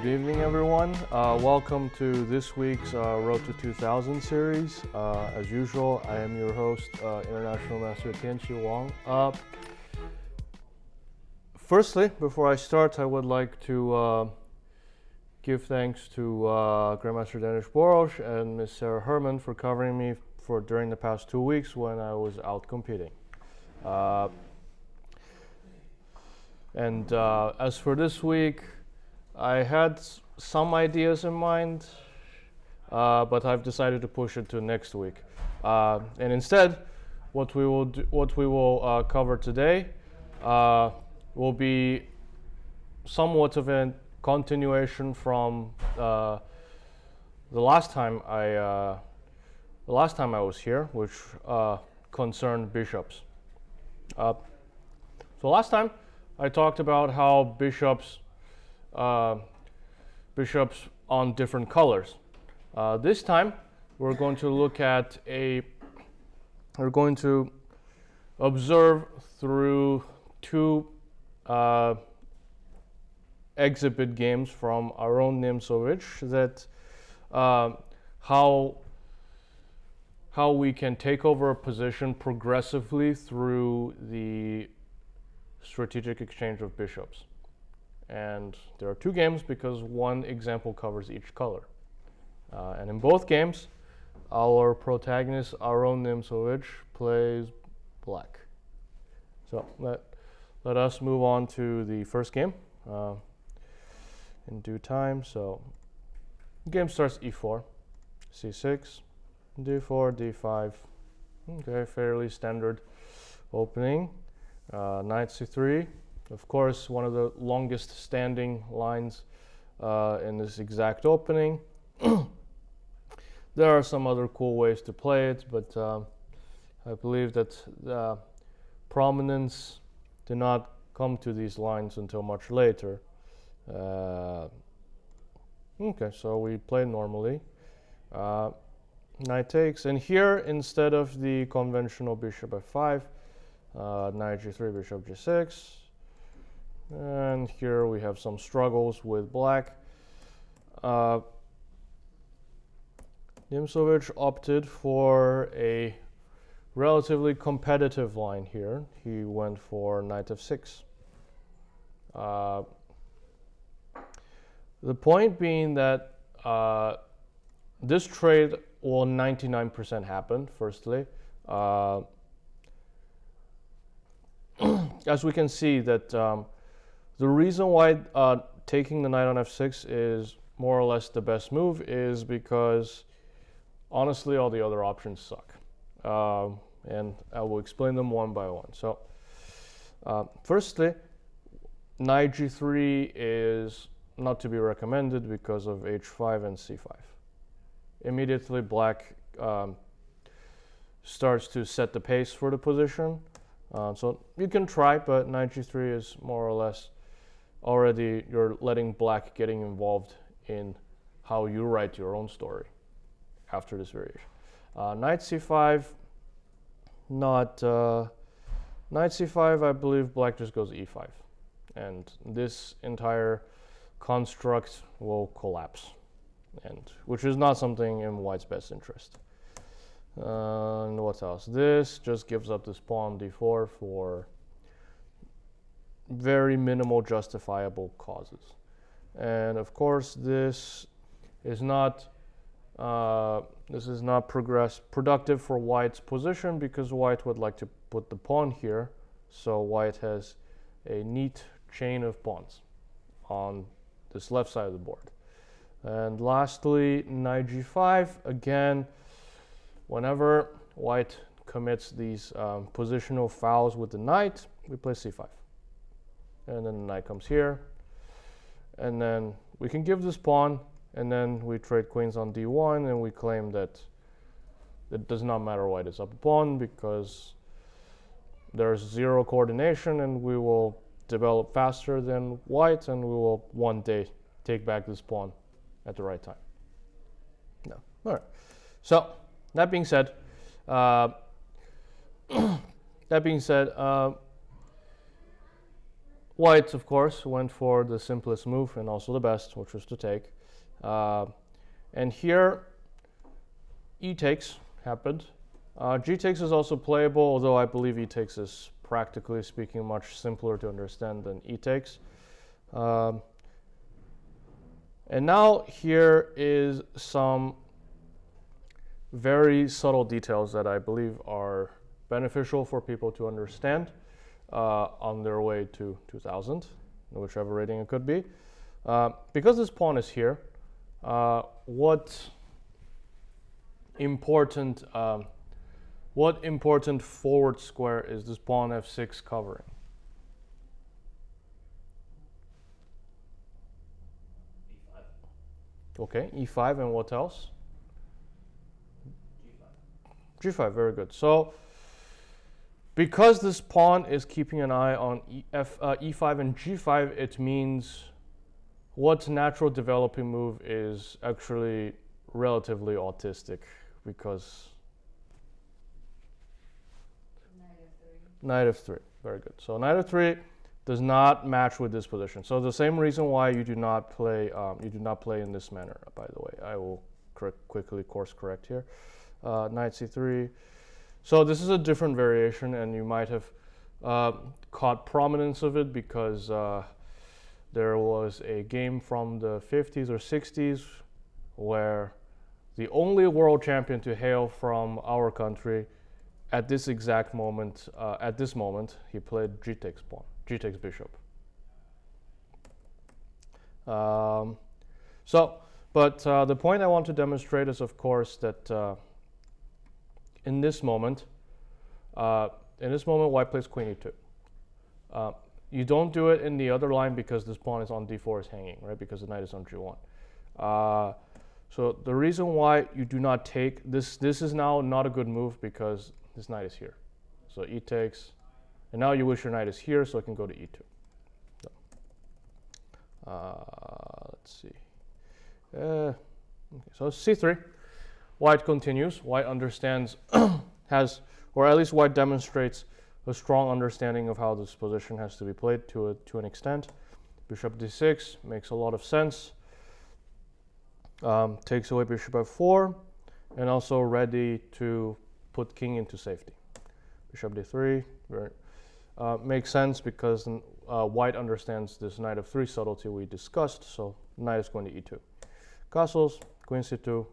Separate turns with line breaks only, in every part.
Good evening, everyone. Welcome to this week's Road to 2000 series. As usual, I am your host, International Master Tianqi Wang. Firstly, before I start, I would like to give thanks to Grandmaster Danish Borosh and Ms. Sarah Herman for covering me during the past 2 weeks when I was out competing. As for this week, I had some ideas in mind, but I've decided to push it to next week. And instead, what we will cover today will be somewhat of a continuation from the last time I was here, which concerned bishops. So last time I talked about how bishops on different colors. This time we're going to observe through two exhibit games from Aron Nimzowitsch that how we can take over a position progressively through the strategic exchange of bishops. And there are two games because one example covers each color. And in both games, our protagonist, Aron Nimzowitsch, plays black. So let us move on to the first game in due time. So the game starts e4, c6, d4, d5. Okay, fairly standard opening. Knight c3. Of course, one of the longest standing lines in this exact opening. There are some other cool ways to play it, but I believe that the prominence did not come to these lines until much later. Okay, so we play normally. Knight takes, and here instead of the conventional bishop f5, knight g3, bishop g6. And here we have some struggles with black. Nimzovich opted for a relatively competitive line here. He went for knight f6. The point being that this trade will 99% happen, firstly. As we can see that the reason why taking the knight on f6 is more or less the best move is because honestly all the other options suck. And I will explain them one by one. So firstly, knight g3 is not to be recommended because of h5 and c5. Immediately black starts to set the pace for the position. So you can try, but knight g3 is more or less already you're letting black getting involved in how you write your own story after this variation. Knight c5, knight c5, I believe black just goes e5. And this entire construct will collapse, and which is not something in white's best interest. And what else? This just gives up this pawn d4 for very minimal justifiable causes. And of course, this is not productive for white's position because white would like to put the pawn here, so white has a neat chain of pawns on this left side of the board. And lastly, knight g5. Again, whenever white commits these positional fouls with the knight, we play c5. And then the knight comes here. And then we can give this pawn, and then we trade queens on d1, and we claim that it does not matter white is up a pawn because there's zero coordination, and we will develop faster than white, and we will one day take back this pawn at the right time. No. All right. So that being said, White, of course, went for the simplest move and also the best, which was to take. And here, e takes happened. G takes is also playable, although I believe e takes is, practically speaking, much simpler to understand than e takes. And now here is some very subtle details that I believe are beneficial for people to understand on their way to 2000, whichever rating it could be. Because this pawn is here, what important forward square is this pawn f6 covering?
E5.
Okay, e5, and what else? G5. G5, very good. So because this pawn is keeping an eye on e5 and g5, it means what natural developing move is actually relatively autistic, because knight f3, very good. So knight f3 does not match with this position. So the same reason why you do not play in this manner. By the way, I will quickly course correct here. Knight c3. So this is a different variation, and you might have caught prominence of it because there was a game from the 50s or 60s where the only world champion to hail from our country at this exact moment, he played g takes pawn, g takes bishop. The point I want to demonstrate is, of course, that in this moment, white plays queen e2. You don't do it in the other line because this pawn is on d4 is hanging, right? Because the knight is on g1. So the reason why you do not take this is now not a good move because this knight is here. So e takes, and now you wish your knight is here, so it can go to e2. Let's see. Okay, so c3. White continues. White understands, or at least white demonstrates a strong understanding of how this position has to be played to an extent. Bishop d6 makes a lot of sense. Takes away bishop f4, and also ready to put king into safety. Bishop d3 makes sense because white understands this knight f3 subtlety we discussed, so knight is going to e2. Castles, queen c2,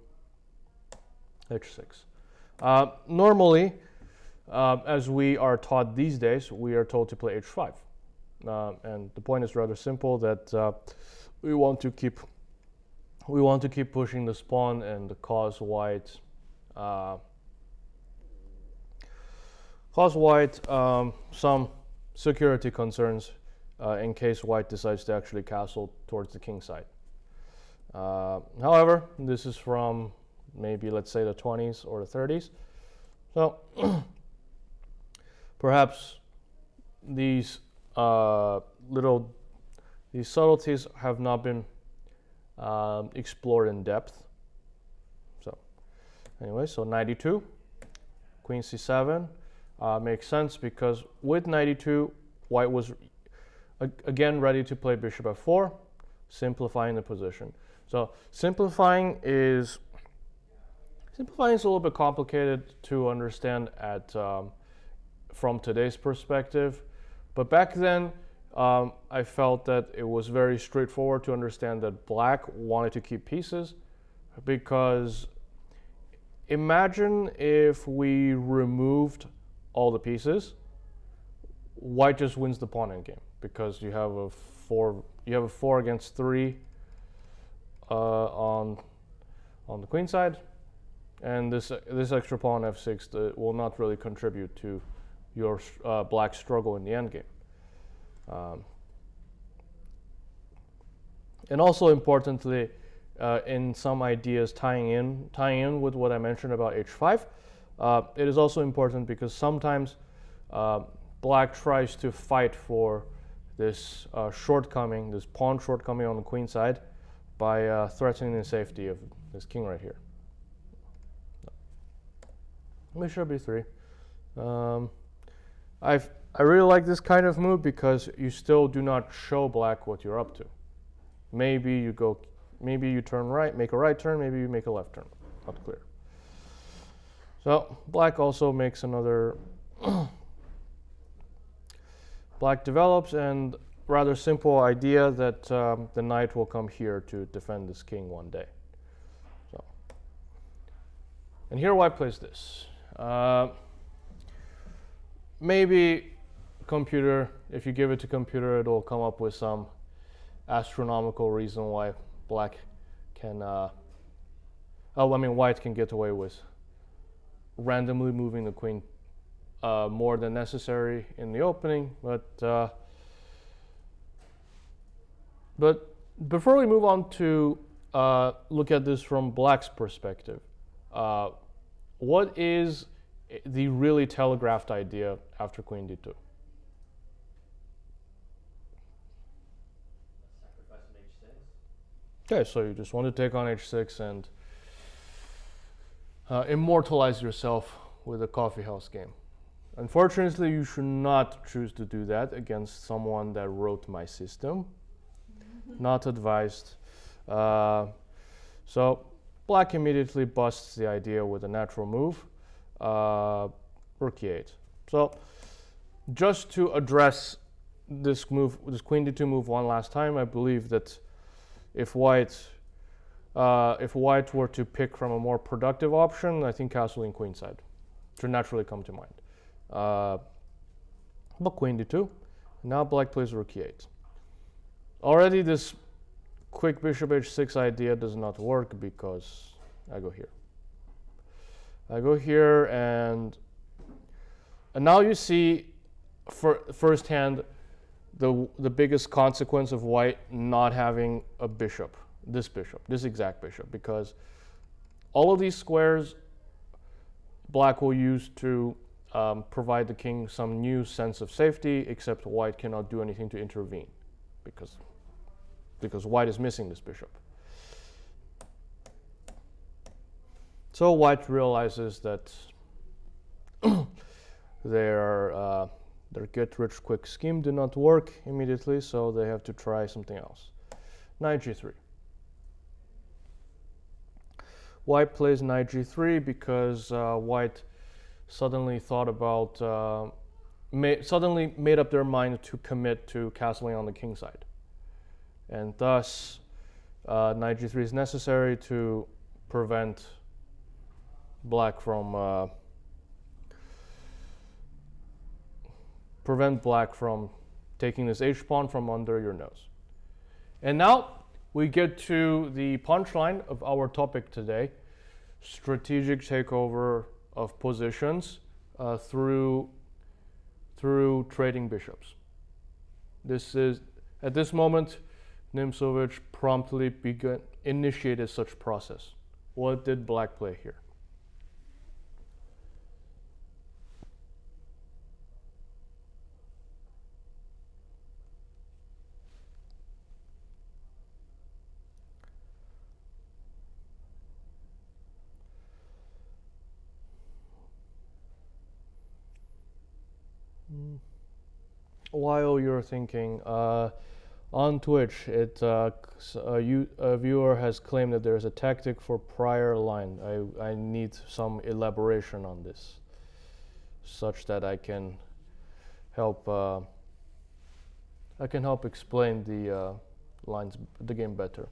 h6. Normally, as we are taught these days, we are told to play h5. And the point is rather simple, that we want to keep pushing this pawn and cause white some security concerns in case white decides to actually castle towards the king side. However, this is from maybe, let's say, the 20s or the 30s. So perhaps these subtleties have not been explored in depth. So anyway, so 92, queen c7 makes sense because with 92, white was again ready to play bishop f4, simplifying the position. So simplifying is a little bit complicated to understand from today's perspective, but back then I felt that it was very straightforward to understand that black wanted to keep pieces, because imagine if we removed all the pieces, white just wins the pawn endgame because you have a 4 against 3 on the queen side, and this extra pawn f6 will not really contribute to your black struggle in the endgame. And also importantly, in some ideas tying in with what I mentioned about h5, it is also important because sometimes black tries to fight for this shortcoming, this pawn shortcoming on the queen side, by threatening the safety of this king right here. Bishop b3. I really like this kind of move because you still do not show black what you're up to. Maybe you turn right, make a right turn, maybe you make a left turn. Not clear. So black also makes another. Black develops, and rather simple idea that the knight will come here to defend this king one day. So, and here white plays this. Maybe computer, if you give it to computer, it'll come up with some astronomical reason why black can, white can get away with randomly moving the queen more than necessary in the opening, but before we move on to look at this from black's perspective, what is the really telegraphed idea after queen d2?
Sacrifice on h6.
Okay, so you just want to take on h6 and immortalize yourself with a coffee house game. Unfortunately, you should not choose to do that against someone that wrote my system. Not advised. So black immediately busts the idea with a natural move, rook e8. So just to address this move, this queen d2 move one last time, I believe that if white were to pick from a more productive option, I think castling queenside should naturally come to mind. But queen d2. Now black plays rook e8. Already this quick bishop h6 idea does not work because I go here. I go here, and now you see firsthand the biggest consequence of white not having a bishop, this exact bishop, because all of these squares black will use to provide the king some new sense of safety, except white cannot do anything to intervene because white is missing this bishop. So white realizes that their get-rich-quick scheme did not work immediately, so they have to try something else. Knight g3. White plays knight g3 because white suddenly thought about, suddenly made up their mind to commit to castling on the king side. And thus, knight g3 is necessary to prevent black from taking this h-pawn from under your nose. And now we get to the punchline of our topic today: strategic takeover of positions through trading bishops. This is, at this moment, Nimzovich promptly initiated such process. What did black play here? While you're thinking, on Twitch, a viewer has claimed that there's a tactic for prior line. I need some elaboration on this, such that I can help explain the the game better.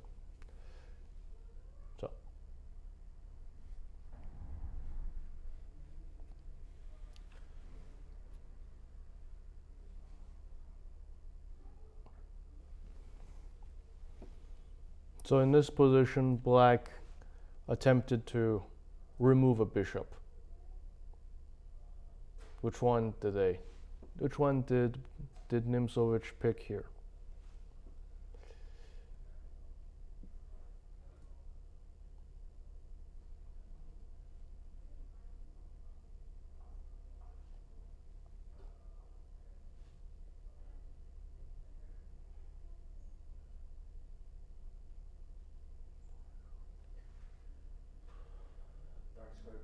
So in this position, black attempted to remove a bishop. Which one did Nimzovich pick here?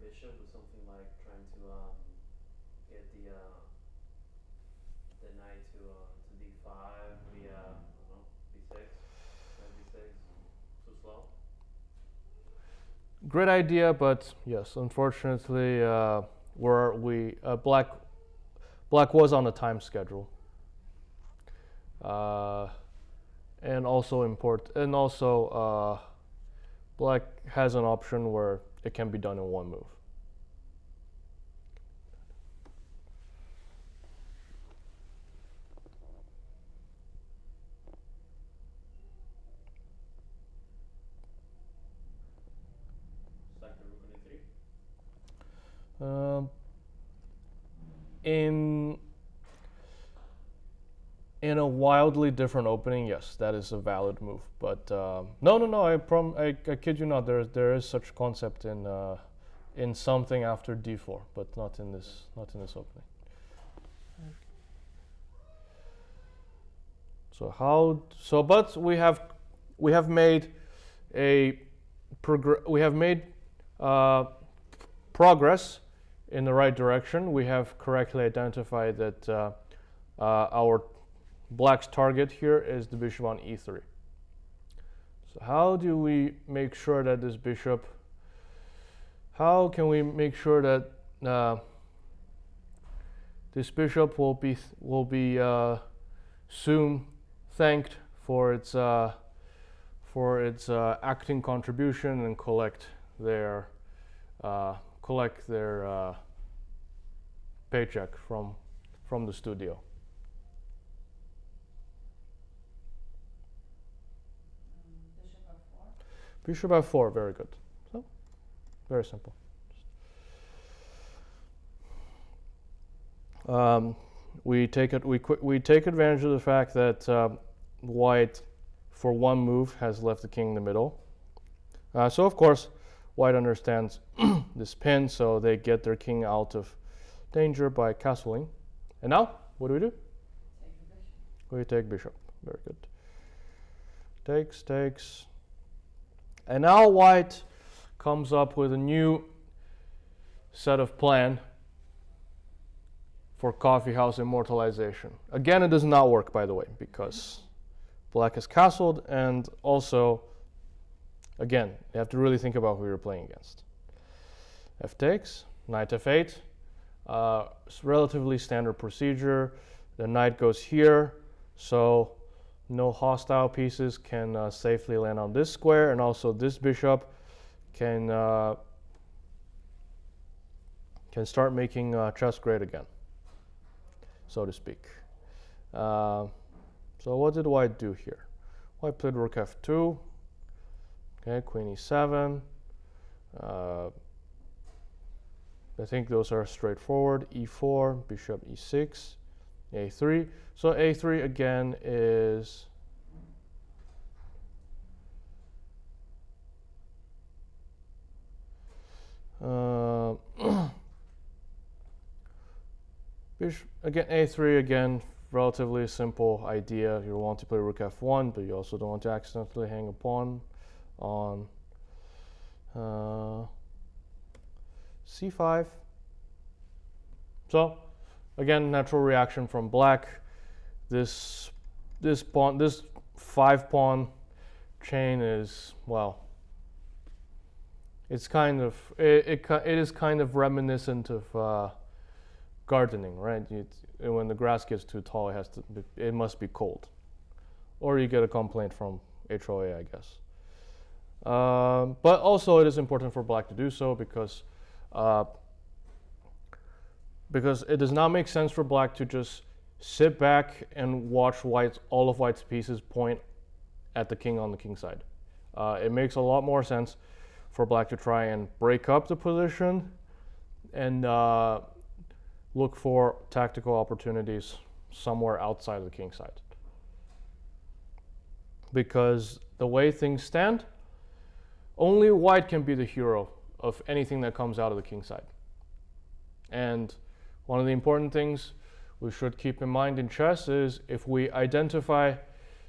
Bishop was something like trying to get the knight to d5 via, I don't know, b6, knight b6, too slow?
Great idea, but yes, unfortunately, black was on a time schedule, and also black has an option where it can be done in one move.
Sack the rook on e3?
In a wildly different opening, yes, that is a valid move. But no, I kid you not. There is such concept in something after d4, but not in this opening. But we have made progress in the right direction. We have correctly identified that our black's target here is the bishop on e3. So how do we make sure that this bishop? How can we make sure that this bishop will be soon thanked for its acting contribution and collect their paycheck from the studio? Bishop f4, very good. So, very simple. We take advantage of the fact that white, for one move, has left the king in the middle. So of course, white understands this pin, so they get their king out of danger by castling. And now, what do?
Take the bishop.
We take bishop. Very good. Takes. And now white comes up with a new set of plan for coffee house immortalization. Again, it does not work, by the way, because black is castled, and also, again, you have to really think about who you're playing against. F takes, knight f8, relatively standard procedure. The knight goes here, so no hostile pieces can safely land on this square, and also this bishop can start making chess great again, so to speak. So what did white do here? White played rook f2. Okay, queen e7. I think those are straightforward. e4, bishop e6, a3. So a3 again is again a3 again, relatively simple idea. You want to play rook f1, but you also don't want to accidentally hang a pawn on c5. So again, natural reaction from black. This 5-pawn chain is, well, it's kind of it is kind of reminiscent of gardening, right? When the grass gets too tall, it must be cold, or you get a complaint from HOA, I guess. But also, it is important for black to do so because it does not make sense for black to just sit back and watch all of white's pieces point at the king on the king side. It makes a lot more sense for black to try and break up the position and look for tactical opportunities somewhere outside of the king side. Because the way things stand, only white can be the hero of anything that comes out of the king side. And one of the important things we should keep in mind in chess is if we identify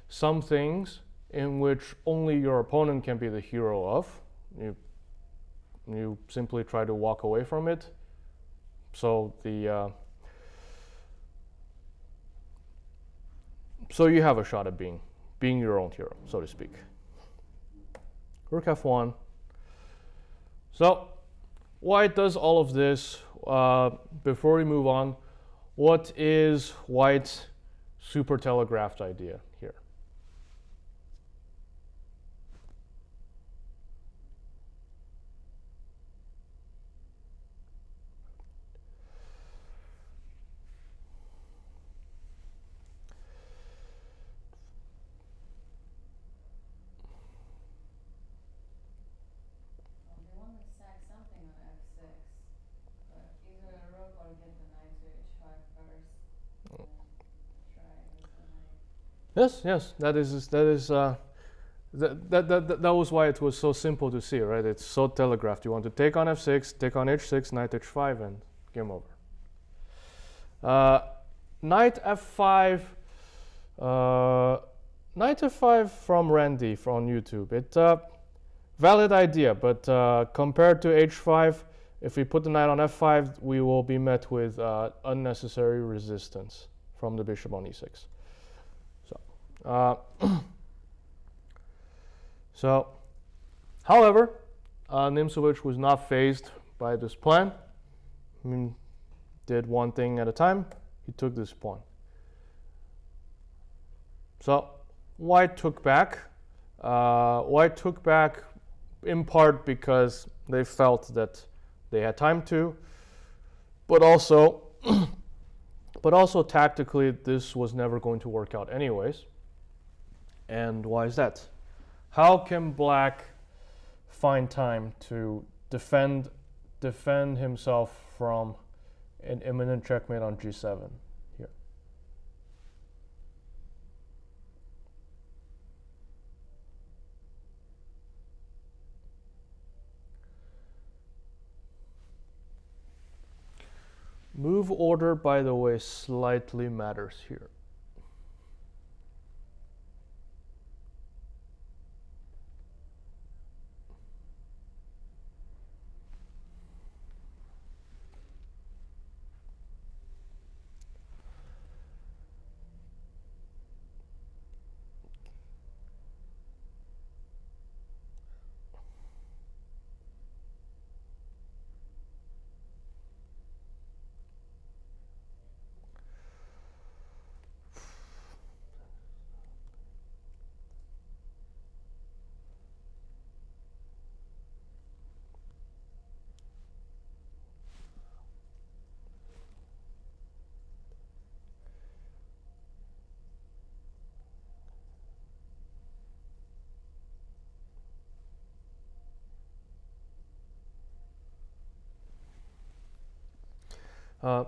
some things in which only your opponent can be the hero of, you simply try to walk away from it. So so you have a shot at being your own hero, so to speak. Rook f1. So white does all of this. Before we move on, what is white's super telegraphed idea here?
They want to sack something on f6, but either a rook or get the knight to h5 first, and try with the knight.
Yes, that was why it was so simple to see, right? It's so telegraphed. You want to take on f6, take on h6, knight h5, and game over. Knight f5. Knight f5 from Randy on YouTube. It's a valid idea, but compared to h5, if we put the knight on f5, we will be met with unnecessary resistance from the bishop on e6. So, however, Nimzovich was not fazed by this plan. I mean, did one thing at a time. He took this pawn. So, white took back. White took back in part because they felt that they had time to, but also, tactically, this was never going to work out anyways. And why is that? How can black find time to defend himself from an imminent checkmate on g7 here? Move order, by the way, slightly matters here.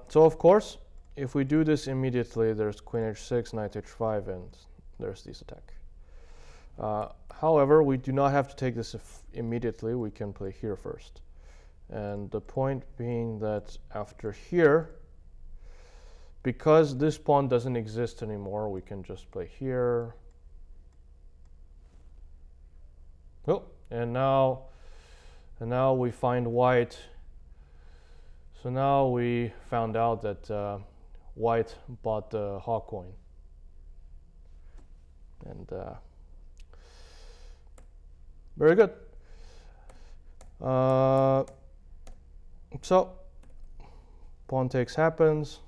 So of course, if we do this immediately, there's queen h6, knight h5, and there's this attack. However, we do not have to take this immediately. We can play here first. And the point being that after here, because this pawn doesn't exist anymore, we can just play here. Oh, and now we find white. So now we found out that white bought the hawk coin. And very good. So pawn takes happens.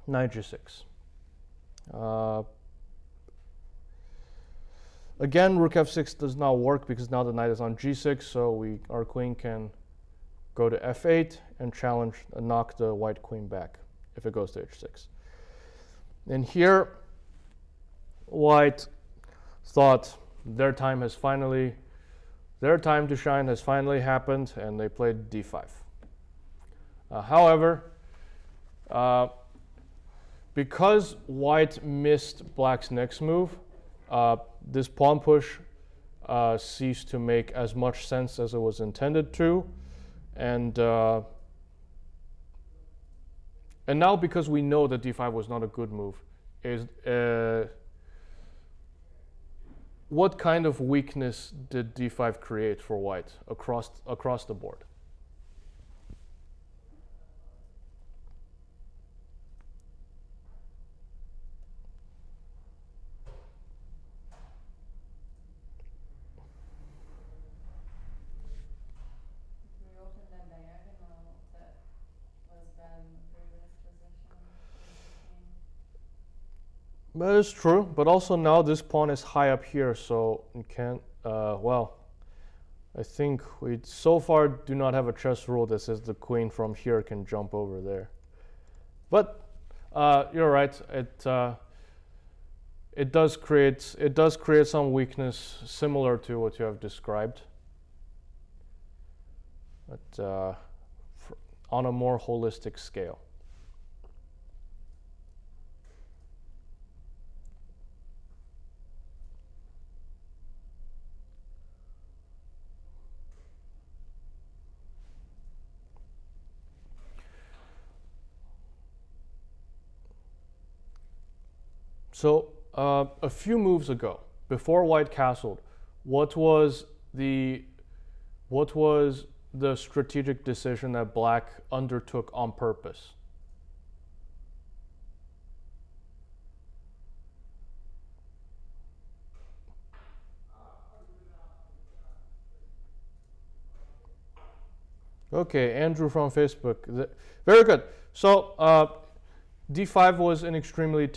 Knight g6. Again, rook f6 does not work because now the knight is on g6, so our queen can go to f8 and challenge and knock the white queen back if it goes to h6. And here, white thought their time to shine has finally happened, and they played d5. However, because white missed black's next move, this pawn push ceased to make as much sense as it was intended to. And now, because we know that d5 was not a good move, what kind of weakness did d5 create for white across the board? That is true, but also now this pawn is high up here, so you can't, well, I think we so far do not have a chess rule that says the queen from here can jump over there. But you're right, it does create some weakness similar to what you have described, but on a more holistic scale. So a few moves ago, before white castled, what was the strategic decision that black undertook on purpose? Okay, Andrew from Facebook. Very good. So d5 was an extremely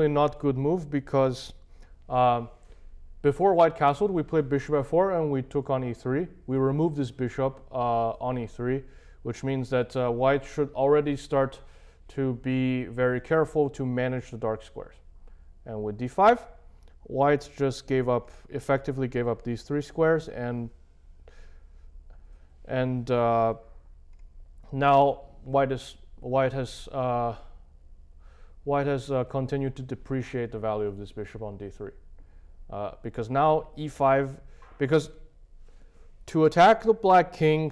not good move because before white castled, we played bishop f4 and we took on e3. We removed this bishop on e3, which means that white should already start to be very careful to manage the dark squares. And with d5, white just effectively gave up these 3 squares, and now white has continued to depreciate the value of this bishop on d3. Because now e5, because to attack the black king,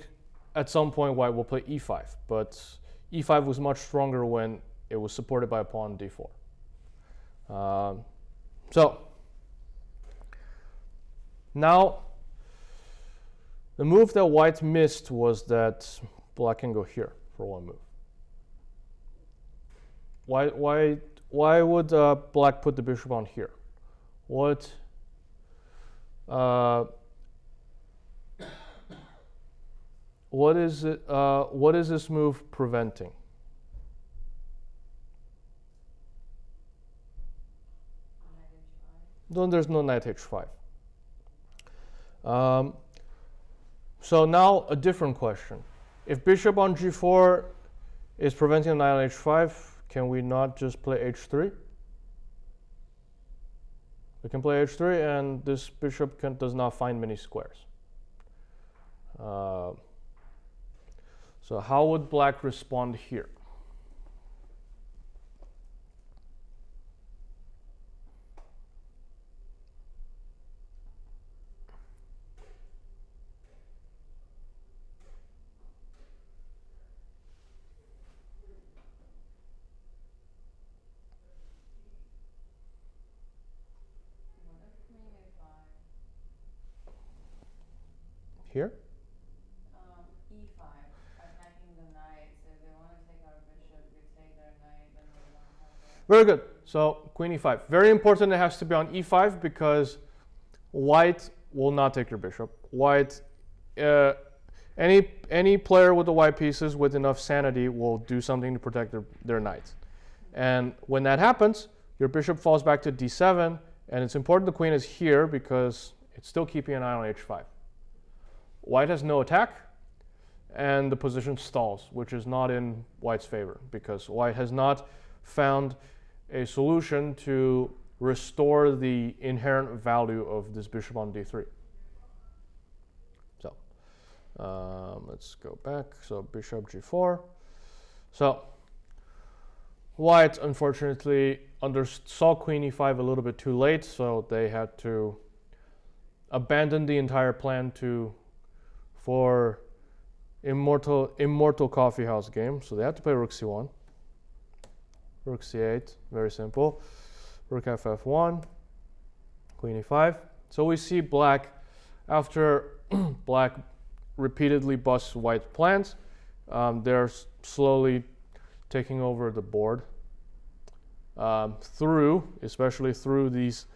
at some point white will play e5, but e5 was much stronger when it was supported by a pawn d4. So now the move that white missed was that black can go here for one move. Why would black put the bishop on here? What is it? What is this move preventing? Then there's no knight h5. So now a different question: if bishop on g4 is preventing knight on h5, can we not just play h3? We can play h3, and this bishop does not find many squares. So how would black respond here? Here?
E5, attacking the knight. So if they want to take our bishop, we take their knight, then we don't have their...
Very good. So queen e5. Very important, it has to be on e5 because white will not take your bishop. White, any player with the white pieces with enough sanity will do something to protect their knights. And when that happens, your bishop falls back to d7, and it's important the queen is here because it's still keeping an eye on h5. White has no attack, and the position stalls, which is not in white's favor because white has not found a solution to restore the inherent value of this bishop on d3. So let's go back. So bishop g4. So white unfortunately saw queen e5 a little bit too late, so they had to abandon the entire plan for immortal coffee house game. So they have to play rook c1, rook c8, very simple, rook f1, queen e5. So we see black, after black repeatedly busts white's plans, they're slowly taking over the board especially through these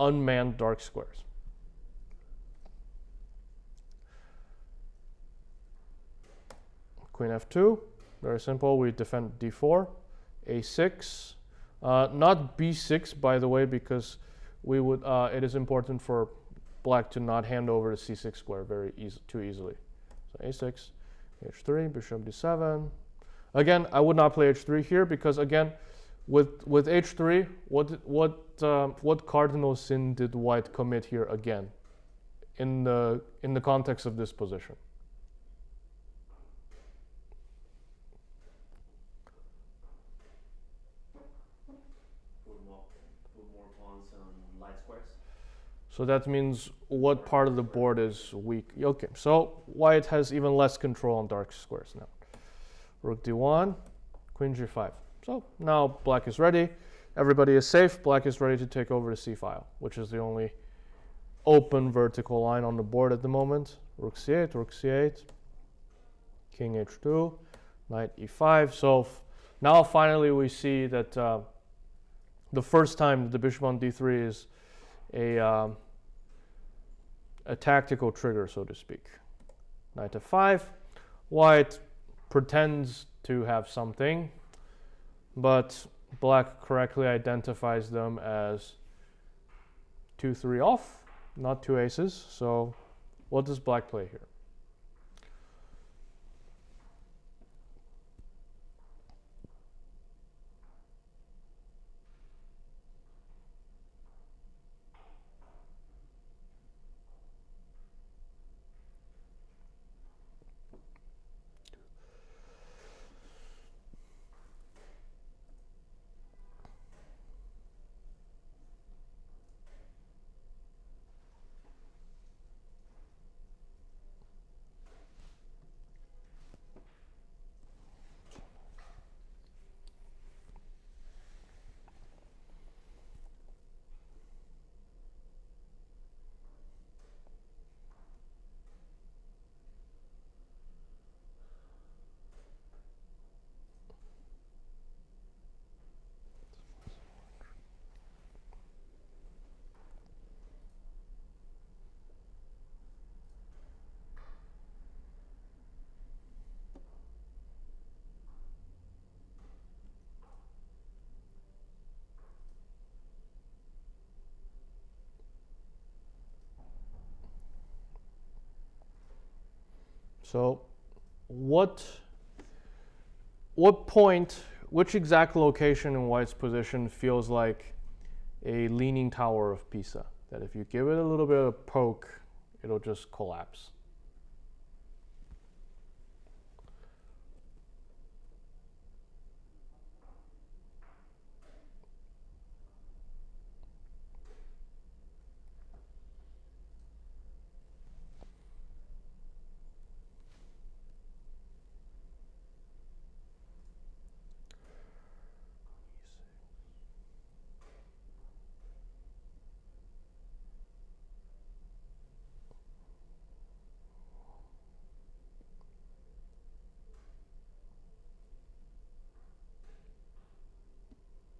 unmanned dark squares. Queen f2, very simple, we defend d4, a6. Not b6, by the way, because we would. It is important for black to not hand over the c6 square too easily. So a6, h3, bishop d7. Again, I would not play h3 here because again, with h3, what cardinal sin did white commit here again, in the context of this position?
Put more pawns on light squares.
So that means what part of the board is weak? Okay, so white has even less control on dark squares now. Rook d1, queen g5. So now black is ready. Everybody is safe. Black is ready to take over the c file, which is the only open vertical line on the board at the moment. Rook c8, king h2, knight e5. So now finally we see that the first time that the bishop on d3 is a tactical trigger, so to speak. Knight f5. White pretends to have something, but black correctly identifies them as 2-3 off, not two aces. So what does black play here? So what point, which exact location in white's position feels like a leaning tower of Pisa? That if you give it a little bit of a poke, it'll just collapse.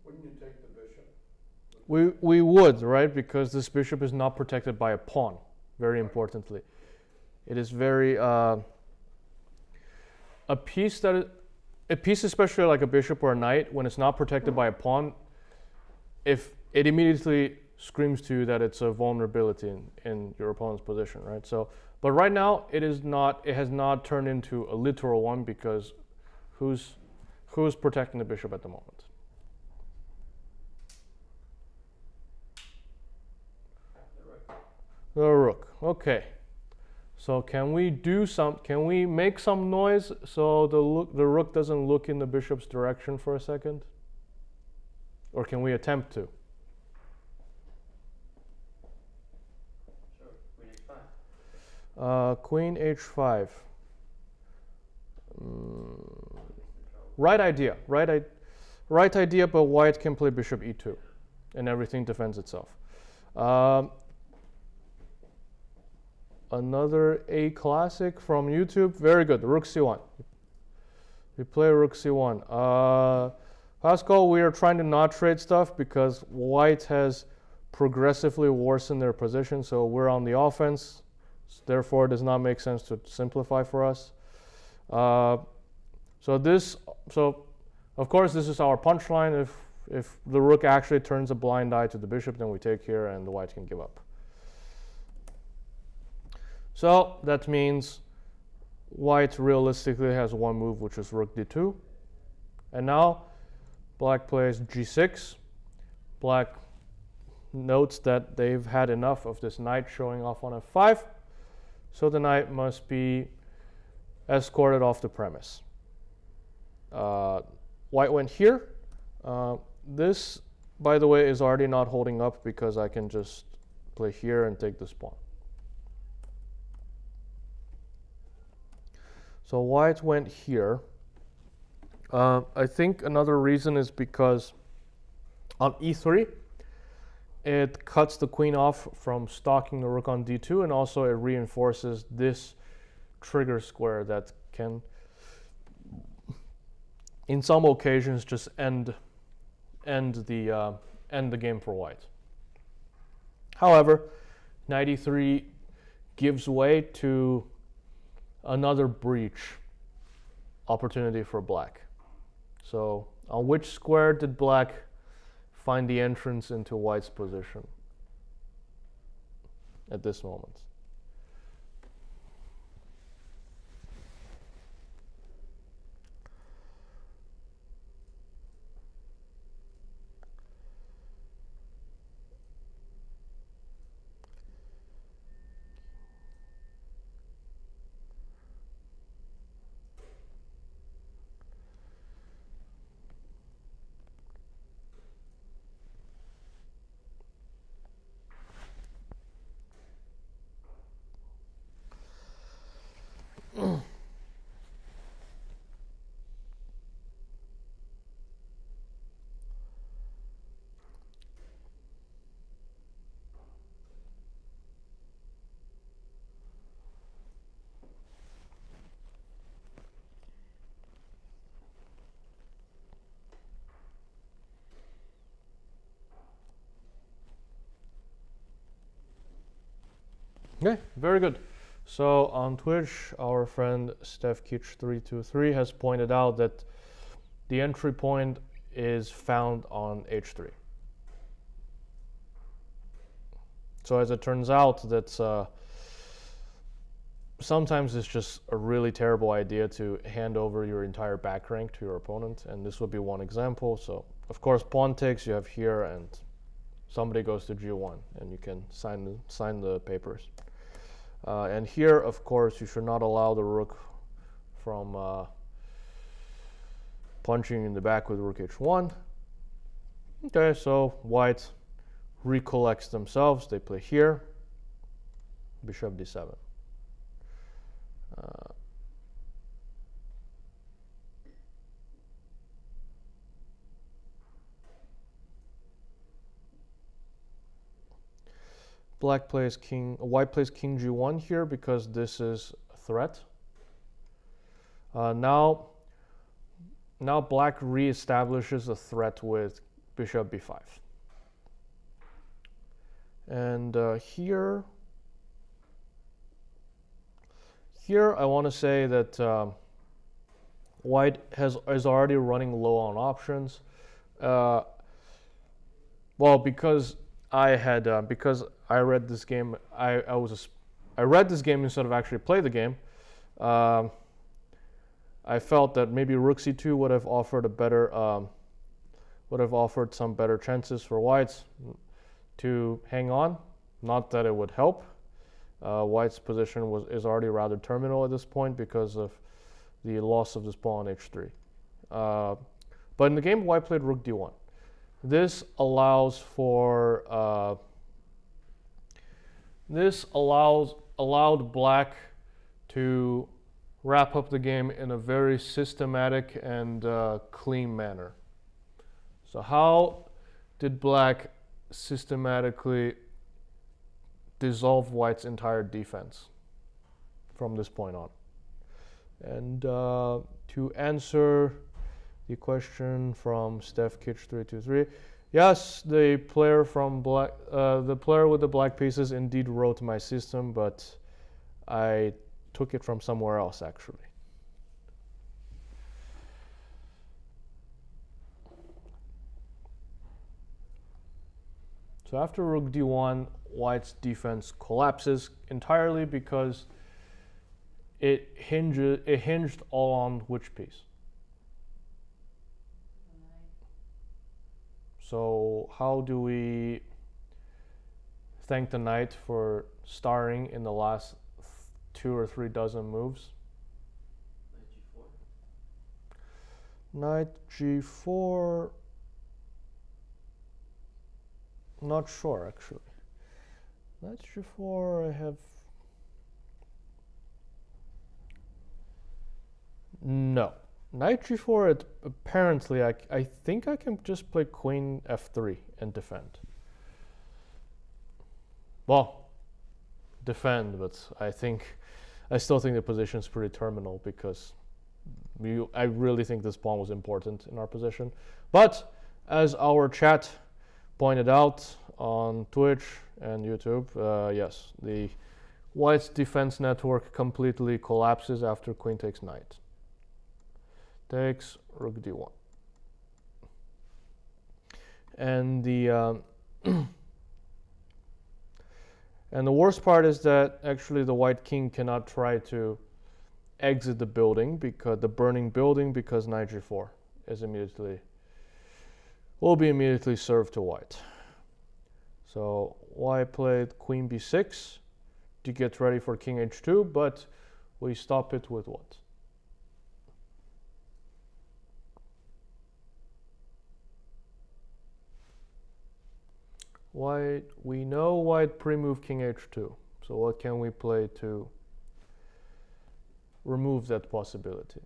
Wouldn't you take the bishop?
We would, right? Because this bishop is not protected by a pawn, very importantly. It is very, a piece especially like a bishop or a knight, when it's not protected by a pawn, if it immediately screams to you that it's a vulnerability in your opponent's position, right? So, but right now it has not turned into a literal one because who's protecting the bishop at the moment? The rook. Okay. So can we make some noise so the rook doesn't look in the bishop's direction for a second? Or can we attempt to?
Sure. Queen h5.
Queen h5. Right idea. Right idea, but white can play bishop e2 and everything defends itself. Another A classic from YouTube. Very good. Rook c1. We play rook c1. Pascal, we are trying to not trade stuff because white has progressively worsened their position, so we're on the offense. Therefore, it does not make sense to simplify for us. So of course, this is our punchline. If If the rook actually turns a blind eye to the bishop, then we take here and the white can give up. So that means white realistically has one move, which is rook d2. And now black plays g6. Black notes that they've had enough of this knight showing off on f5. So the knight must be escorted off the premise. White went here. This, by the way, is already not holding up because I can just play here and take this pawn. So white went here. I think another reason is because on e3, it cuts the queen off from stalking the rook on d2, and also it reinforces this trigger square that can, in some occasions, just end the game for white. However, knight e3 gives way to another breach opportunity for black. So on which square did black find the entrance into white's position at this moment? Okay, very good. So on Twitch, our friend StephKitch323 has pointed out that the entry point is found on h3. So as it turns out, that's sometimes it's just a really terrible idea to hand over your entire back rank to your opponent, and this would be one example. So of course pawn takes you have here, and somebody goes to g1, and you can sign the papers. And here, of course, you should not allow the rook from punching in the back with rook h1. Okay, so white recollects themselves. They play here, bishop d7. White plays king g1 here because this is a threat. Now black reestablishes a threat with bishop b5. And here I want to say that white is already running low on options. Well, because I read this game, I read this game instead of actually play the game. I felt that maybe rook c2 would have offered some better chances for whites to hang on. Not that it would help. White's position is already rather terminal at this point because of the loss of this pawn on h3. But in the game, white played rook d1. This allowed black to wrap up the game in a very systematic and clean manner. So how did black systematically dissolve white's entire defense from this point on? And to answer the question from StephKitch323, yes, the player with the black pieces indeed wrote my system, but I took it from somewhere else actually. So after rook d1, white's defense collapses entirely because it hinged all on which piece? So how do we thank the knight for starring in the last 2 or 3 dozen moves?
Knight g4.
Knight g4. Not sure actually. Knight g4, I have. No. Knight g4, apparently I think I can just play queen f3 and defend. Well, defend, but I still think the position is pretty terminal because I really think this pawn was important in our position. But as our chat pointed out on Twitch and YouTube, yes, the white's defense network completely collapses after queen takes knight. Takes rook d1. And the and the worst part is that actually the white king cannot try to exit the building, because the burning building, because knight g4 will be immediately served to white. So white played queen b6 to get ready for king h2, but we stop it with what? White, we know white pre-move king h2. So what can we play to remove that possibility?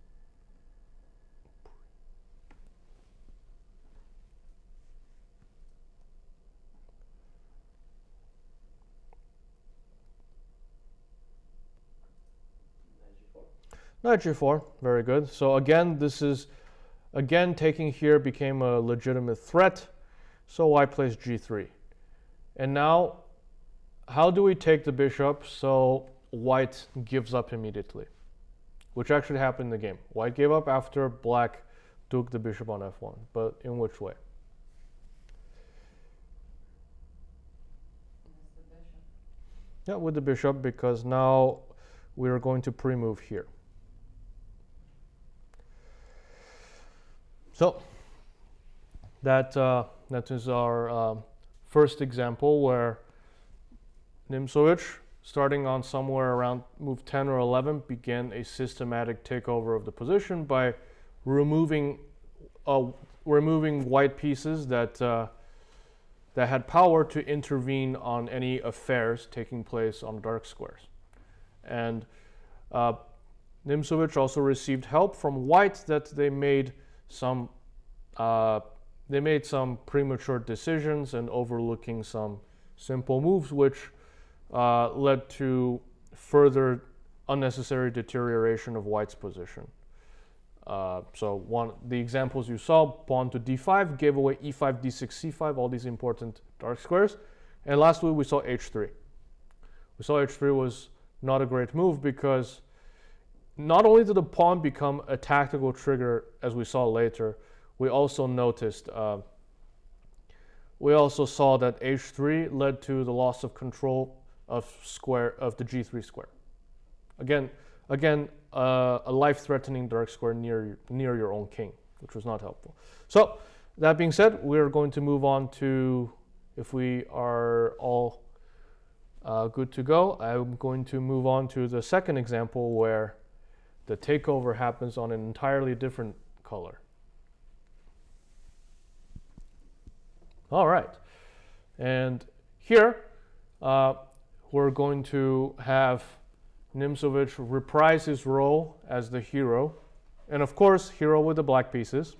Knight g4, very good. So again, taking here became a legitimate threat. So white plays g3. And now, how do we take the bishop so white gives up immediately? Which actually happened in the game. White gave up after black took the bishop on f1. But in which way? Yeah, with the bishop, because now we are going to pre-move here. So that is our first example where Nimzovich, starting on somewhere around move 10 or 11, began a systematic takeover of the position by removing white pieces that had power to intervene on any affairs taking place on dark squares. And Nimzovich also received help from white that they made some premature decisions and overlooking some simple moves, which led to further unnecessary deterioration of white's position. So the examples you saw, pawn to d5, gave away e5, d6, c5, all these important dark squares. And lastly, we saw h3. We saw h3 was not a great move because not only did the pawn become a tactical trigger, as we saw later, we also saw that h3 led to the loss of control of the g3 square. Again, a life-threatening dark square near your own king, which was not helpful. So that being said, we're going to move on to, if we are all good to go, I'm going to move on to the second example where the takeover happens on an entirely different color. All right, and here we're going to have Nimzovich reprise his role as the hero, and of course, hero with the black pieces,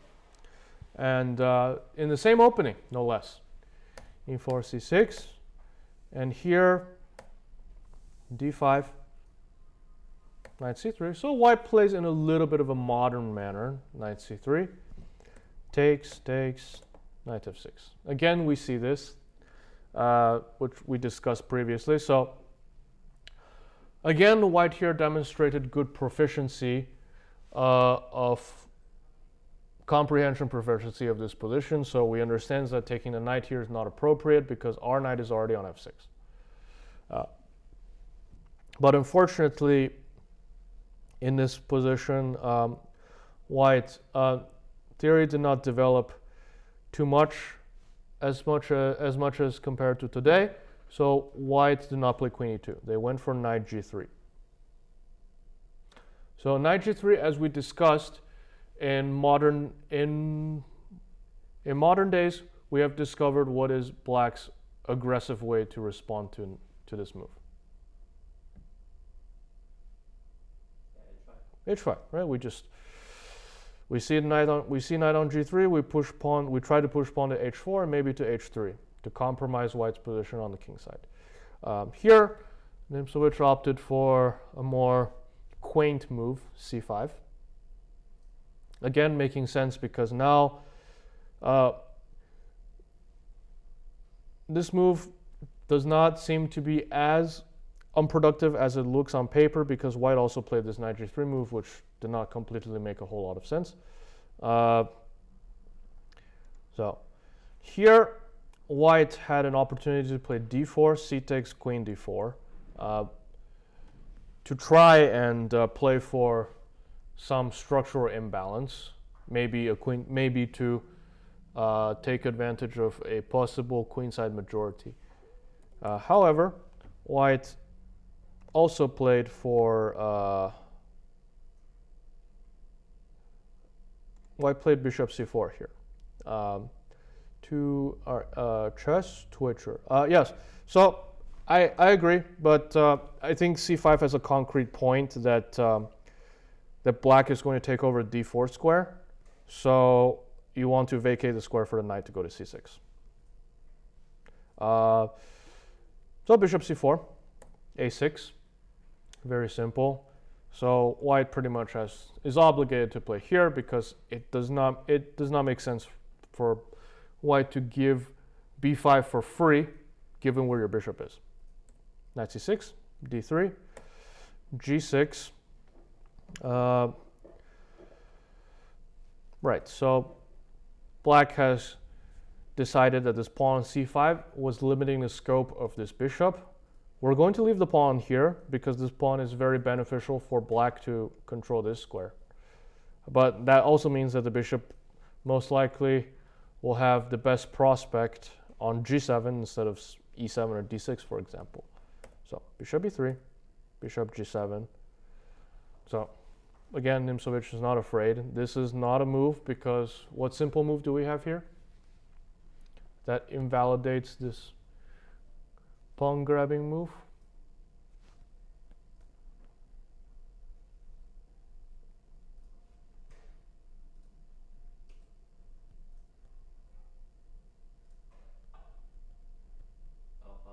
and in the same opening, no less. e4, c6, and here d5, knight c3. So white plays in a little bit of a modern manner. Knight c3, takes, knight f6. Again, we see this, which we discussed previously. So again, white here demonstrated good proficiency of comprehension proficiency of this position, so we understand that taking the knight here is not appropriate because our knight is already on f6. But unfortunately, in this position, white theory did not develop too much, as much as compared to today. So white did not play queen e2. They went for knight g3. So knight g3, as we discussed, in modern days, we have discovered what is black's aggressive way to respond to this move. H5, right? We see knight on g3. We try to push pawn to h4 and maybe to h3 to compromise white's position on the king side. Here, Nimzovich opted for a more quaint move, c5. Again, making sense because now this move does not seem to be as unproductive as it looks on paper because white also played this knight g3 move, which did not completely make a whole lot of sense. So here, white had an opportunity to play d4, c takes queen d4, to try and play for some structural imbalance, maybe to take advantage of a possible queenside majority. However, white also played for white played bishop c4 here. To chess Twitcher. Yes, so I agree, but I think c5 has a concrete point that that black is going to take over d4 square, so you want to vacate the square for the knight to go to c6. So bishop c4, a6, very simple. So white pretty much is obligated to play here because it does not make sense for white to give b5 for free, given where your bishop is. Knight c6, d3, g6. Right, so black has decided that this pawn on c5 was limiting the scope of this bishop. We're going to leave the pawn here because this pawn is very beneficial for black to control this square. But that also means that the bishop most likely will have the best prospect on g7 instead of e7 or d6, for example. So bishop e3, bishop g7. So again, Nimzovich is not afraid. This is not a move because what simple move do we have here that invalidates this pawn grabbing move?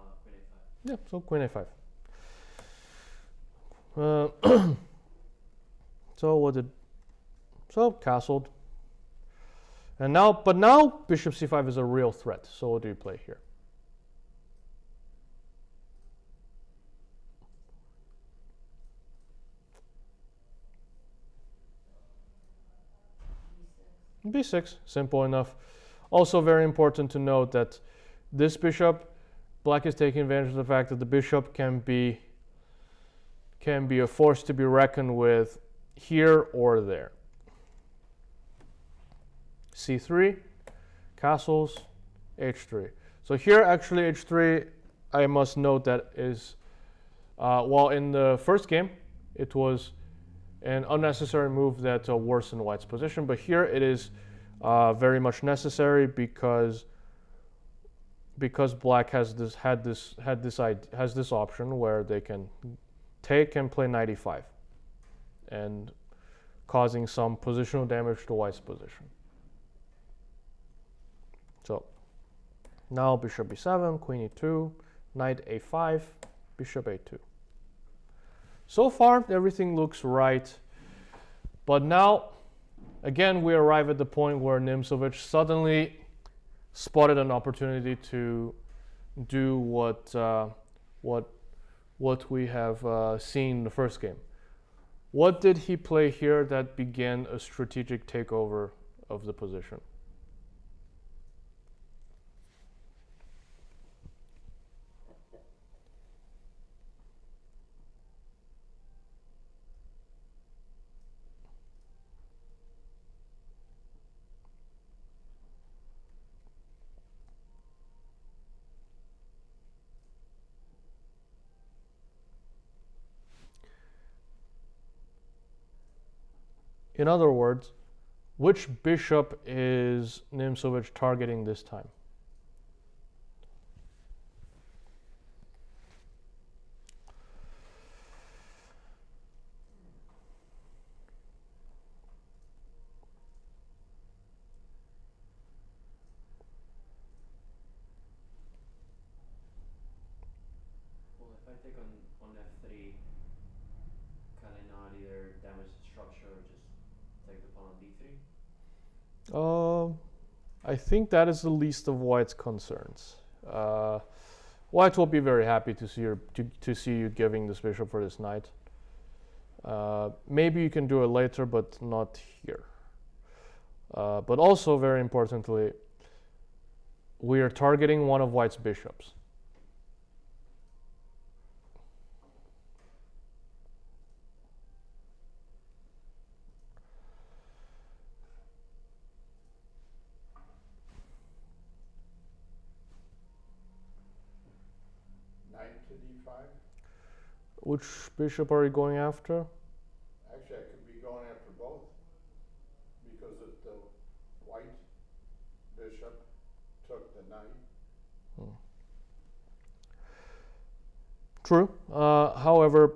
Queen a5.
Yeah, so queen a5. So castled. And now bishop c5 is a real threat. So what do you play here? b6, simple enough. Also very important to note that this bishop, black is taking advantage of the fact that the bishop can be a force to be reckoned with here or there. c3, castles, h3. So here actually h3, I must note that is, while in the first game it was an unnecessary move that worsened white's position, but here it is very much necessary because black has this option where they can take and play knight e5 and causing some positional damage to white's position. So now bishop b7, queen e2, knight a5, bishop a2. So far everything looks right, but now again we arrive at the point where Nimzovich suddenly spotted an opportunity to do what we have seen in the first game. What did he play here that began a strategic takeover of the position. In other words, which bishop is Nimzovich targeting this time?
Well, if I take on f3, can I not either damage the structure or just take the pawn on d3?
I think that is the least of White's concerns. White will be very happy to see you giving this bishop for this knight. Maybe you can do it later, but not here. But also, very importantly, we are targeting one of White's bishops.
Knight to d5.
Which bishop are you going after?
Actually, I could be going after both because if the white bishop took the knight.
True. However,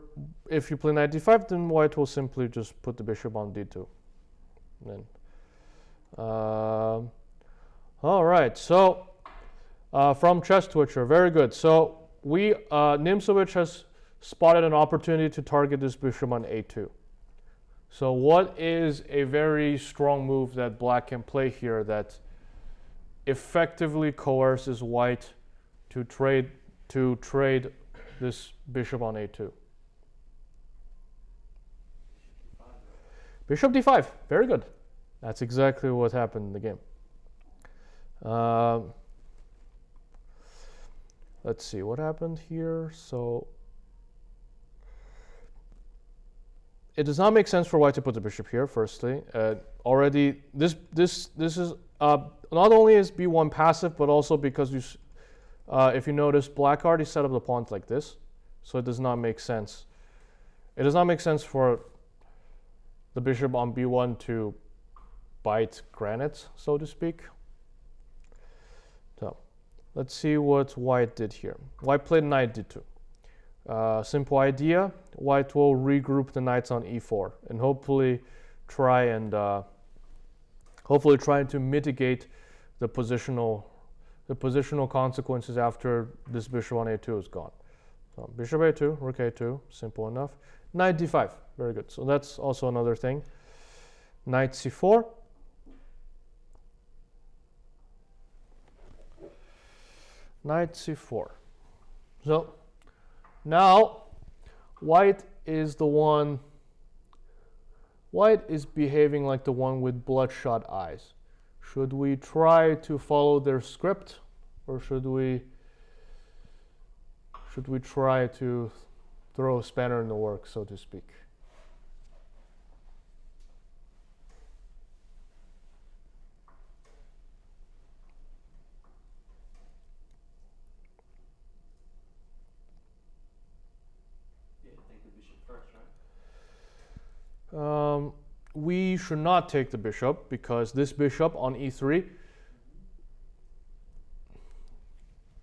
if you play knight d5, then White will simply just put the bishop on d2. Then, all right. So, from Chess Twitcher, very good. So Nimzovich has spotted an opportunity to target this bishop on a2. So what is a very strong move that Black can play here that effectively coerces White to trade this bishop on a2? Bishop d5, very good. That's exactly what happened in the game. Let's see what happened here. So it does not make sense for White to put the bishop here. Firstly, already this is not only is b1 passive, but also because you, if you notice, Black already set up the pawns like this, so it does not make sense. It does not make sense for the bishop on b1 to bite granite, so to speak. So let's see what White did here. White played knight d2. Simple idea. White will regroup the knights on e4 and hopefully try to mitigate the positional consequences after this bishop on a2 is gone. So bishop a2, rook a2, simple enough. Knight d5, very good. So that's also another thing. Knight c4. Knight c4. So now White is behaving like the one with bloodshot eyes. Should we try to follow their script, or should we try to throw a spanner in the works, so to speak? We should not take the bishop because this bishop on e3,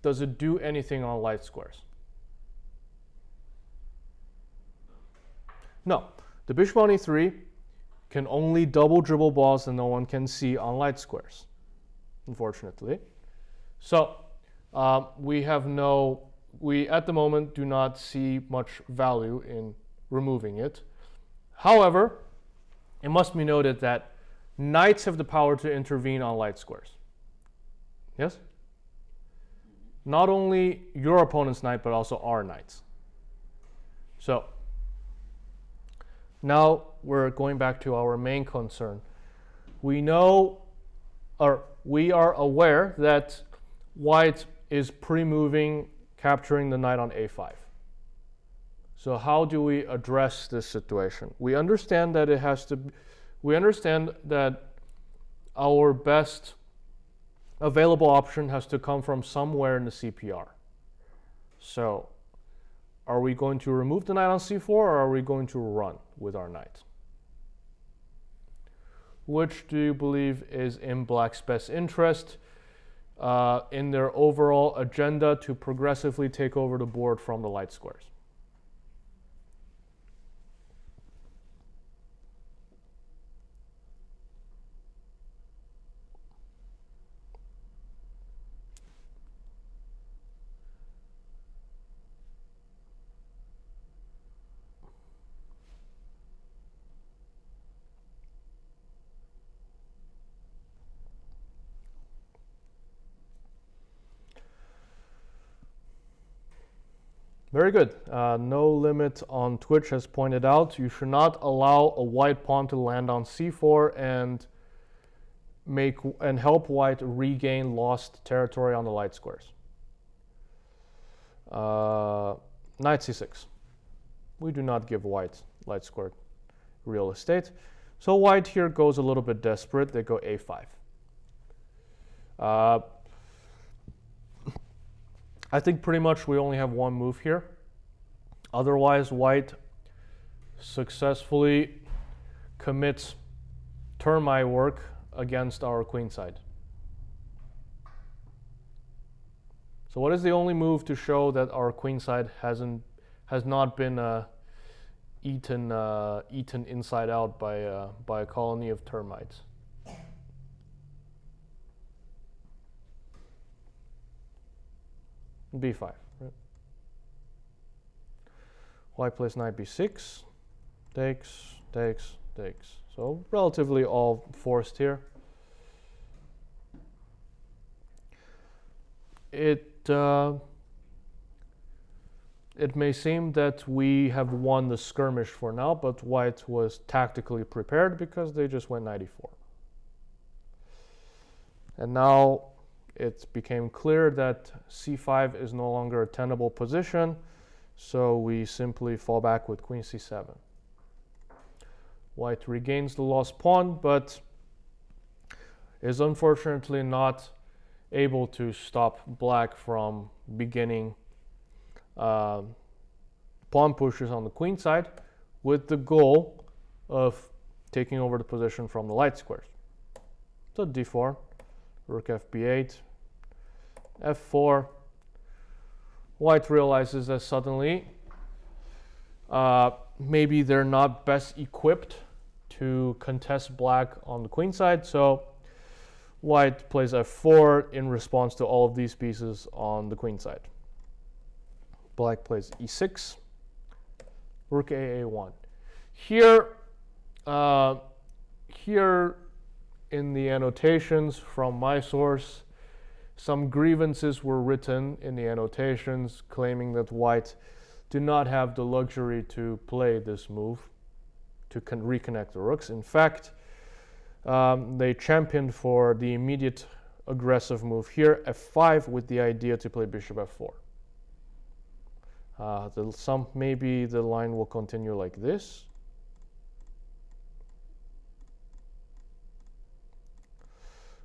does it do anything on light squares? No. The bishop on e3 can only double dribble balls that no one can see on light squares, unfortunately. So we at the moment do not see much value in removing it. However, it must be noted that knights have the power to intervene on light squares. Yes? Not only your opponent's knight, but also our knights. So now we're going back to our main concern. we know, or we are aware that white is pre-moving, capturing the knight on a5. So how do we address this situation? We understand that we understand that our best available option has to come from somewhere in the CPR. So are we going to remove the knight on c4, or are we going to run with our knight? Which do you believe is in black's best interest in their overall agenda to progressively take over the board from the light squares? Very good. No Limit on Twitch has pointed out you should not allow a white pawn to land on c4 and help white regain lost territory on the light squares. Knight c6. We do not give white light square real estate. So white here goes a little bit desperate. They go a5. I think pretty much we only have one move here. Otherwise, white successfully commits termite work against our queenside. So what is the only move to show that our queenside has not been eaten inside out by a colony of termites? b5, right? White plays knight b6, takes, takes, takes. So relatively all forced here. It may seem that we have won the skirmish for now, but white was tactically prepared because they just went knight e4. And now it became clear that c5 is no longer a tenable position, so we simply fall back with queen c7. White regains the lost pawn, but is unfortunately not able to stop black from beginning pawn pushes on the queen side with the goal of taking over the position from the light squares. So d4, rook fb8, f4. White realizes that suddenly maybe they're not best equipped to contest black on the queen side, so white plays f4 in response to all of these pieces on the queen side. Black plays e6, rook a1. Here in the annotations from my source, some grievances were written in the annotations claiming that white do not have the luxury to play this move to reconnect the rooks. In fact, they championed for the immediate aggressive move here, f5, with the idea to play bishop f4. Maybe the line will continue like this.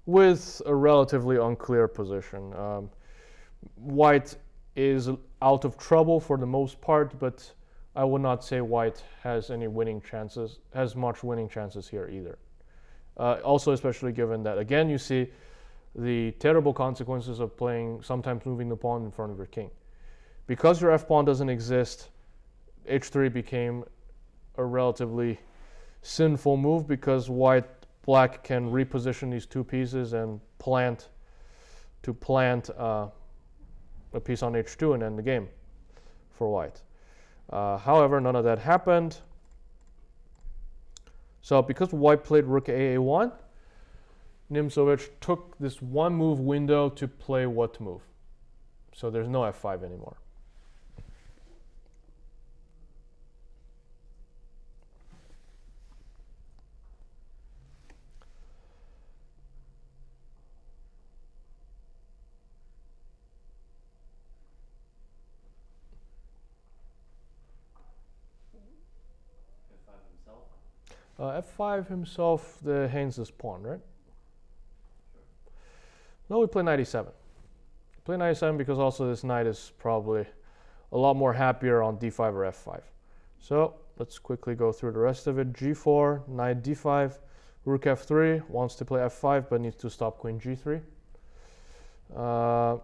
With a relatively unclear position. White is out of trouble for the most part, but I would not say white has any winning chances, has much winning chances here either. Also, especially given that, again, you see the terrible consequences of sometimes moving the pawn in front of your king. Because your f-pawn doesn't exist, h3 became a relatively sinful move because black can reposition these two pieces and plant a piece on h2 and end the game for white. However, none of that happened. So because white played rook a1, Nimzovich took this one move window to play what move. So there's no f5 anymore. f5 himself hangs this pawn, right? No, we play knight e7. Play knight e7 because also this knight is probably a lot more happier on d5 or f5. So let's quickly go through the rest of it. g4, knight d5, rook f3, wants to play f5 but needs to stop queen g3. To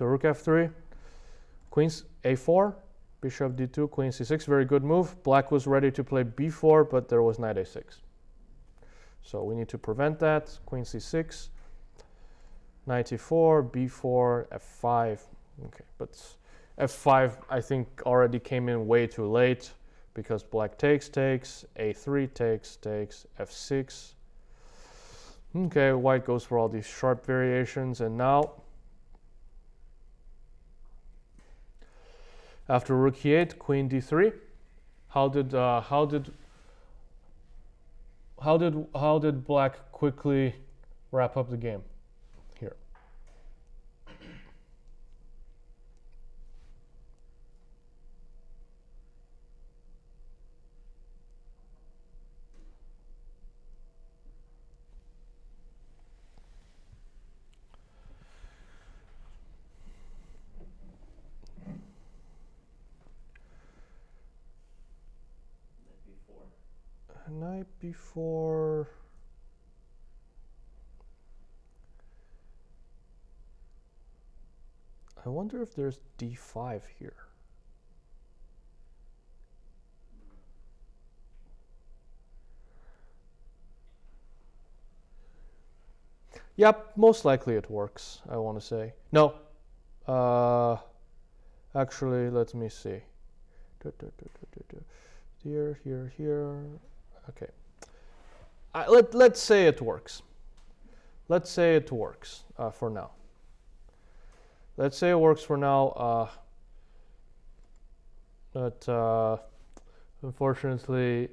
rook f3, queen a4, bishop d2, queen c6, very good move. Black was ready to play b4, but there was knight a6. So we need to prevent that. Queen c6, knight e4, b4, f5. Okay, but f5 I think already came in way too late because black takes, a3 takes, f6. Okay, white goes for all these sharp variations, and now after rook e8, queen d3. How did black quickly wrap up the game here? Knight b4. I wonder if there's d5 here. Yep, most likely it works, I want to say. No. Actually, let me see. Here. Okay. Let's say it works. Let's say it works for now. Let's say it works for now. But unfortunately,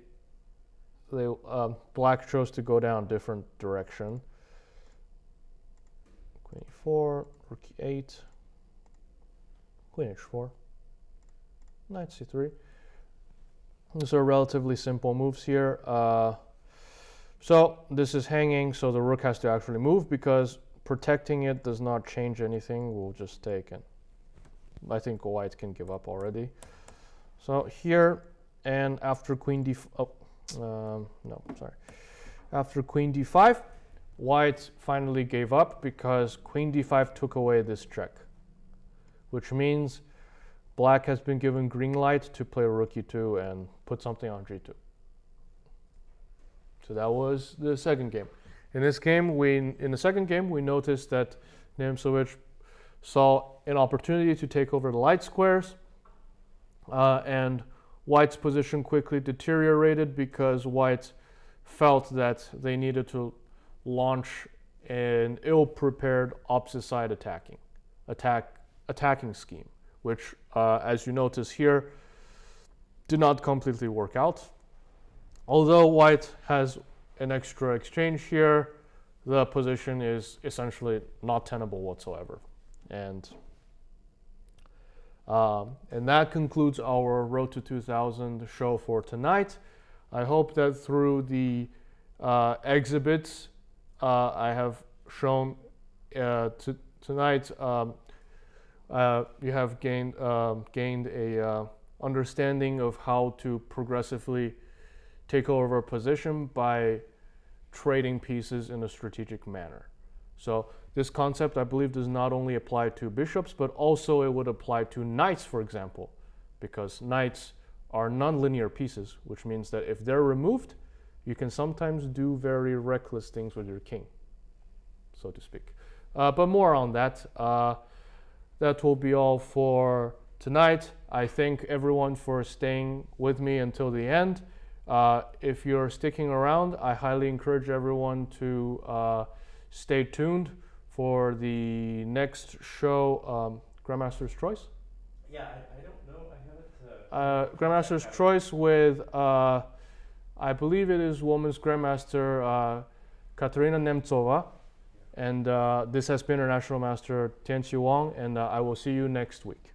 black chose to go down a different direction. Queen e4, rook e8, queen h4, knight c3. These are relatively simple moves here. So this is hanging, so the rook has to actually move because protecting it does not change anything. We'll just take it. I think white can give up already. So here, and after queen after queen d5, white finally gave up because queen d5 took away this check, which means black has been given green light to play rook e2 and put something on g2. So that was the second game. In the second game, we noticed that Nimzovich saw an opportunity to take over the light squares, and white's position quickly deteriorated because white felt that they needed to launch an ill-prepared opposite side attacking scheme, which, as you notice here, did not completely work out. Although white has an extra exchange here, the position is essentially not tenable whatsoever. And that concludes our Road to 2000 show for tonight. I hope that through the exhibits I have shown tonight, you have gained a understanding of how to progressively take over a position by trading pieces in a strategic manner. So this concept, I believe, does not only apply to bishops, but also it would apply to knights, for example, because knights are non-linear pieces, which means that if they're removed, you can sometimes do very reckless things with your king, so to speak. But more on that. That will be all for tonight. I thank everyone for staying with me until the end. If you're sticking around, I highly encourage everyone to stay tuned for the next show, Grandmaster's Choice.
Yeah, I don't know. I haven't.
Grandmaster's Choice with, I believe it is Women's Grandmaster Katerina Nemtsova. And this has been our National Master Tianqi Wang, and I will see you next week.